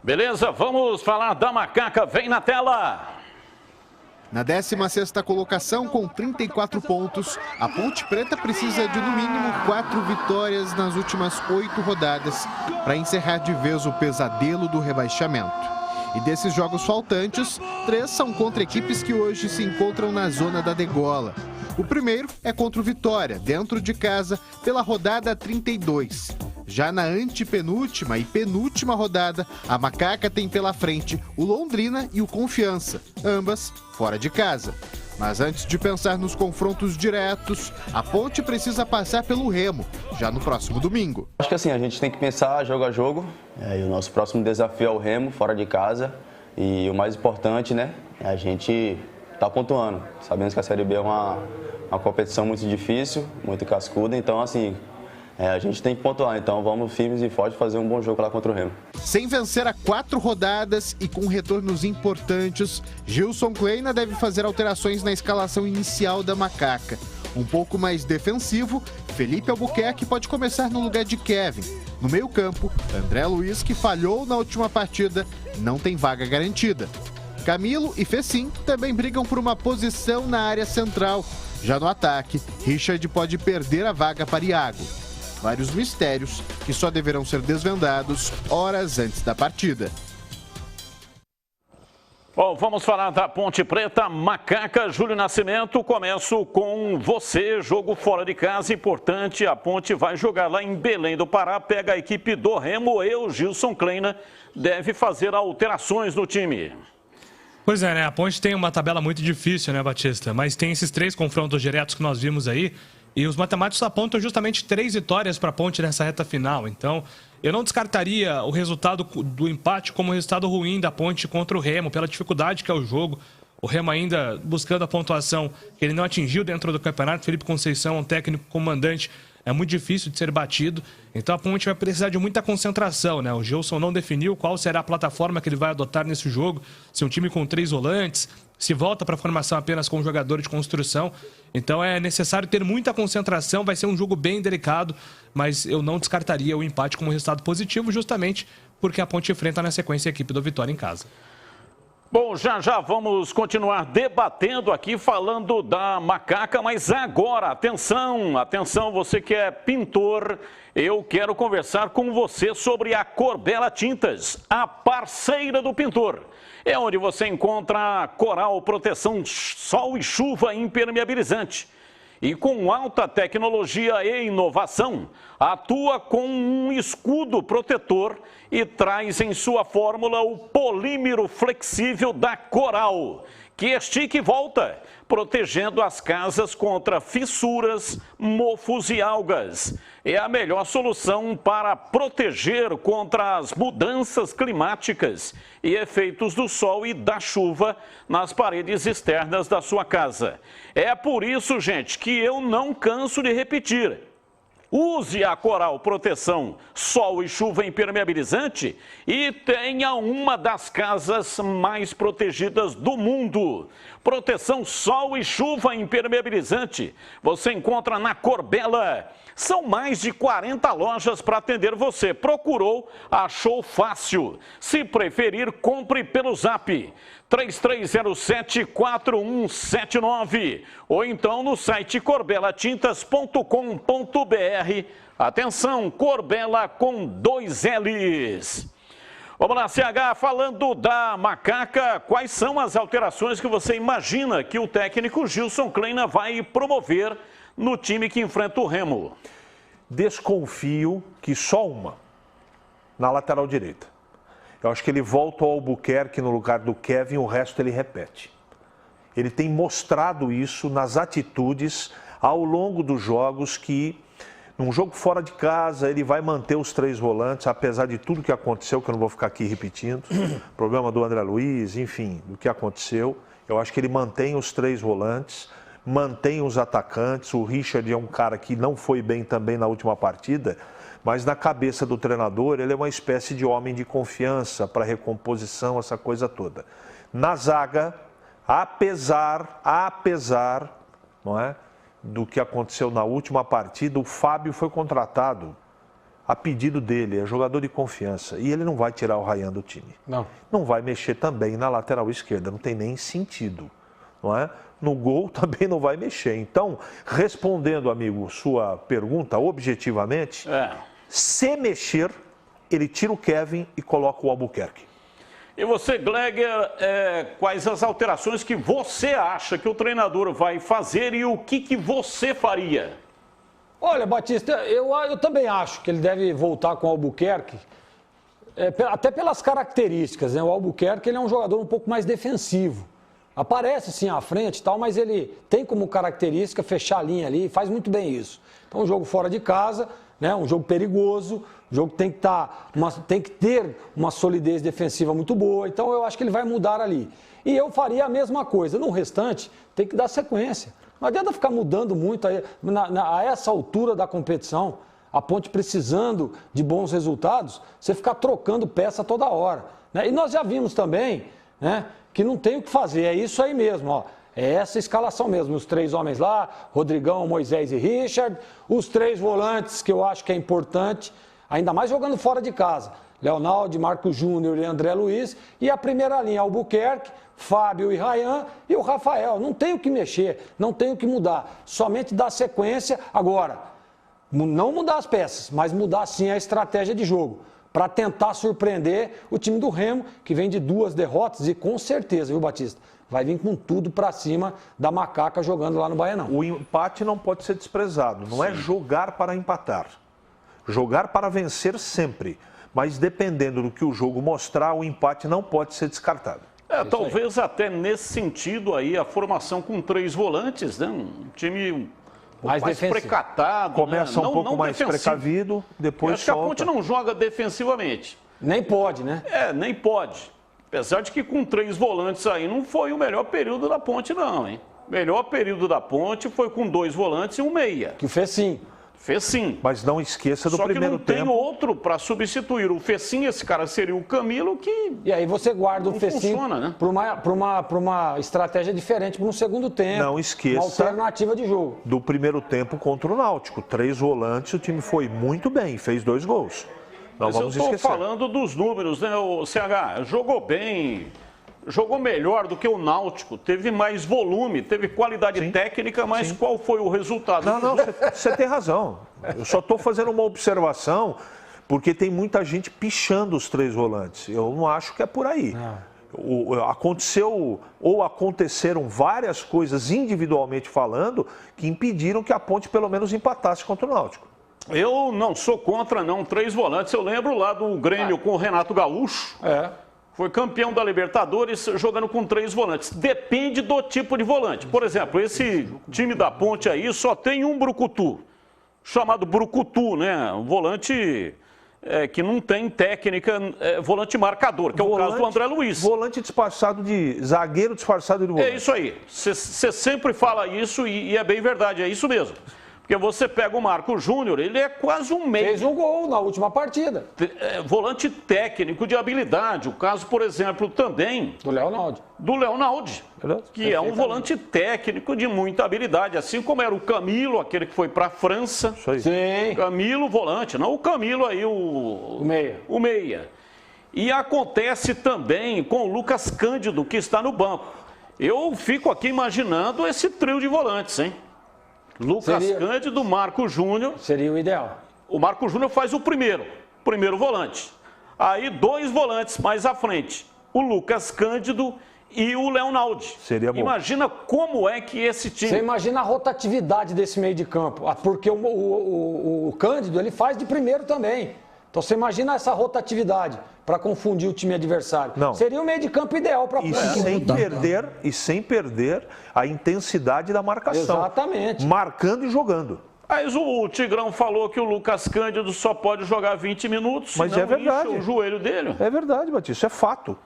Beleza, vamos falar da Macaca, vem na tela. Na 16ª colocação, com 34 pontos, a Ponte Preta precisa de, no mínimo, 4 vitórias nas últimas 8 rodadas para encerrar de vez o pesadelo do rebaixamento. E desses jogos faltantes, 3 são contra equipes que hoje se encontram na zona da degola. O primeiro é contra o Vitória, dentro de casa, pela rodada 32. Já na antepenúltima e penúltima rodada, a Macaca tem pela frente o Londrina e o Confiança, ambas fora de casa. Mas antes de pensar nos confrontos diretos, a Ponte precisa passar pelo Remo, já no próximo domingo. Acho que assim, a gente tem que pensar jogo a jogo. E o nosso próximo desafio é o Remo, fora de casa. E o mais importante, né, é a gente tá pontuando. Sabemos que a Série B é uma competição muito difícil, muito cascuda, então assim, a gente tem que pontuar, então vamos firmes e fortes fazer um bom jogo lá contra o Remo. Sem vencer a 4 rodadas e com retornos importantes, Gilson Kleina deve fazer alterações na escalação inicial da Macaca. Um pouco mais defensivo, Felipe Albuquerque pode começar no lugar de Kevin. No meio-campo, André Luiz, que falhou na última partida, não tem vaga garantida. Camilo e Fecim também brigam por uma posição na área central. Já no ataque, Richard pode perder a vaga para Iago. Vários mistérios que só deverão ser desvendados horas antes da partida. Bom, vamos falar da Ponte Preta, Macaca, Júlio Nascimento. Começo com você, jogo fora de casa, importante. A Ponte vai jogar lá em Belém do Pará, pega a equipe do Remo. Gilson Kleina deve fazer alterações no time. Pois é, né? A Ponte tem uma tabela muito difícil, né, Batista? Mas tem esses 3 confrontos diretos que nós vimos aí. E os matemáticos apontam justamente 3 vitórias para a Ponte nessa reta final. Então, eu não descartaria o resultado do empate como resultado ruim da Ponte contra o Remo, pela dificuldade que é o jogo. O Remo ainda buscando a pontuação que ele não atingiu dentro do campeonato. Felipe Conceição, um técnico comandante, é muito difícil de ser batido. Então a Ponte vai precisar de muita concentração, né? O Gilson não definiu qual será a plataforma que ele vai adotar nesse jogo. Se um time com 3 volantes, se volta para a formação apenas com um jogador de construção. Então é necessário ter muita concentração, vai ser um jogo bem delicado, mas eu não descartaria o empate como resultado positivo, justamente porque a Ponte enfrenta na sequência a equipe do Vitória em casa. Bom, já vamos continuar debatendo aqui, falando da Macaca, mas agora, atenção, você que é pintor, eu quero conversar com você sobre a Corbella Tintas, a parceira do pintor. É onde você encontra Coral Proteção Sol e Chuva Impermeabilizante. E com alta tecnologia e inovação, atua com um escudo protetor e traz em sua fórmula o polímero flexível da Coral, que estica e volta, protegendo as casas contra fissuras, mofos e algas. É a melhor solução para proteger contra as mudanças climáticas e efeitos do sol e da chuva nas paredes externas da sua casa. É por isso, gente, que eu não canso de repetir. Use a Coral Proteção Sol e Chuva Impermeabilizante e tenha uma das casas mais protegidas do mundo. Proteção Sol e Chuva Impermeabilizante você encontra na Corbella. São mais de 40 lojas para atender você. Procurou, achou fácil. Se preferir, compre pelo Zap 3307-4179 ou então no site corbelatintas.com.br. Atenção, Corbella com 2 L's. Vamos lá, CH, falando da Macaca, quais são as alterações que você imagina que o técnico Gilson Kleina vai promover no time que enfrenta o Remo? Desconfio que só uma, na lateral direita. Eu acho que ele volta ao Albuquerque no lugar do Kevin, o resto ele repete. Ele tem mostrado isso nas atitudes ao longo dos jogos que, num jogo fora de casa, ele vai manter os 3 volantes, apesar de tudo que aconteceu, que eu não vou ficar aqui repetindo, problema do André Luiz, enfim, do que aconteceu. Eu acho que ele mantém os 3 volantes, mantém os atacantes. O Richard é um cara que não foi bem também na última partida, mas na cabeça do treinador ele é uma espécie de homem de confiança para recomposição, essa coisa toda. Na zaga, apesar, não é, do que aconteceu na última partida, o Fábio foi contratado a pedido dele, é jogador de confiança, e ele não vai tirar o Ryan do time. Não vai mexer também na lateral esquerda, não tem nem sentido, não é? No gol também não vai mexer. Então, respondendo, amigo, sua pergunta objetivamente, se mexer, ele tira o Kevin e coloca o Albuquerque. E você, Gleger, quais as alterações que você acha que o treinador vai fazer e o que você faria? Olha, Batista, eu também acho que ele deve voltar com o Albuquerque, até pelas características, né? O Albuquerque ele é um jogador um pouco mais defensivo. Aparece sim à frente e tal, mas ele tem como característica fechar a linha ali e faz muito bem isso. Então, um jogo fora de casa, né? Um jogo perigoso, um jogo que tem que ter uma solidez defensiva muito boa. Então, eu acho que ele vai mudar ali. E eu faria a mesma coisa. No restante, tem que dar sequência. Não adianta ficar mudando muito a essa altura da competição, a Ponte precisando de bons resultados, você ficar trocando peça toda hora, né? E nós já vimos também, né, que não tem o que fazer, é isso aí mesmo, ó. É essa escalação mesmo, os 3 homens lá, Rodrigão, Moisés e Richard, os 3 volantes que eu acho que é importante, ainda mais jogando fora de casa, Leonaldo, Marco Júnior e André Luiz, e a primeira linha, Albuquerque, Fábio e Ryan e o Rafael. Não tem o que mexer, não tem o que mudar, somente dar sequência. Agora, não mudar as peças, mas mudar sim a estratégia de jogo, para tentar surpreender o time do Remo, que vem de 2 derrotas e com certeza, viu, Batista? Vai vir com tudo para cima da Macaca jogando lá no Baianão. O empate não pode ser desprezado, não é jogar para empatar. Jogar para vencer sempre, mas dependendo do que o jogo mostrar, o empate não pode ser descartado. Talvez até nesse sentido aí, a formação com 3 volantes, né? Um time mais precatado. Começa um pouco mais precavido, depois acho que a Ponte não joga defensivamente. Nem pode, né? Nem pode. Apesar de que com 3 volantes aí não foi o melhor período da Ponte não, hein? O melhor período da Ponte foi com 2 volantes e um meia. Que fez sim. Fez sim. Mas não esqueça do primeiro tempo. Só que não tem outro para substituir. O Fecinho, esse cara seria o Camilo que... E aí você guarda o Fecinho, né? Para uma estratégia diferente, para um segundo tempo. Não esqueça uma alternativa de jogo. Do primeiro tempo contra o Náutico. 3 volantes, o time foi muito bem, fez 2 gols. Não Mas vamos eu estou esquecer. falando dos números, né? O CH jogou bem... Jogou melhor do que o Náutico, teve mais volume, teve qualidade técnica, mas qual foi o resultado? Não, você tem razão. Eu só estou fazendo uma observação, porque tem muita gente pichando os 3 volantes. Eu não acho que é por aí. Aconteceram várias coisas individualmente falando que impediram que a Ponte pelo menos empatasse contra o Náutico. Eu não sou contra, não. 3 volantes. Eu lembro lá do Grêmio com o Renato Gaúcho. Foi campeão da Libertadores jogando com 3 volantes. Depende do tipo de volante. Por exemplo, esse time da Ponte aí só tem um brucutu, chamado brucutu, né? Um volante que não tem técnica, volante marcador, que é o caso do André Luiz. Volante disfarçado de zagueiro disfarçado de volante. É isso aí. Você sempre fala isso e é bem verdade, é isso mesmo. Porque você pega o Marco Júnior, ele é quase um meio. Fez um gol na última partida. Volante técnico de habilidade. O caso, por exemplo, também... Do Leonaldo. Do Leonaldo, que é um volante técnico de muita habilidade. Assim como era o Camilo, aquele que foi para a França. Isso aí. Sim. Camilo, volante. Não o Camilo aí, o meia. O meia. E acontece também com o Lucas Cândido, que está no banco. Eu fico aqui imaginando esse trio de volantes, hein? Lucas Cândido, Marco Júnior. Seria o ideal. O Marco Júnior faz o primeiro volante. Aí 2 volantes mais à frente. O Lucas Cândido e o Leonaldo. Seria bom. Imagina como é que esse time... Você imagina a rotatividade desse meio de campo. Porque o Cândido, ele faz de primeiro também. Então você imagina essa rotatividade para confundir o time adversário. Não. Seria o meio de campo ideal para sem perder a intensidade da marcação. Exatamente. Marcando e jogando. Mas o Tigrão falou que o Lucas Cândido só pode jogar 20 minutos, mas é verdade. Incha o joelho dele. É verdade, Batista, é fato.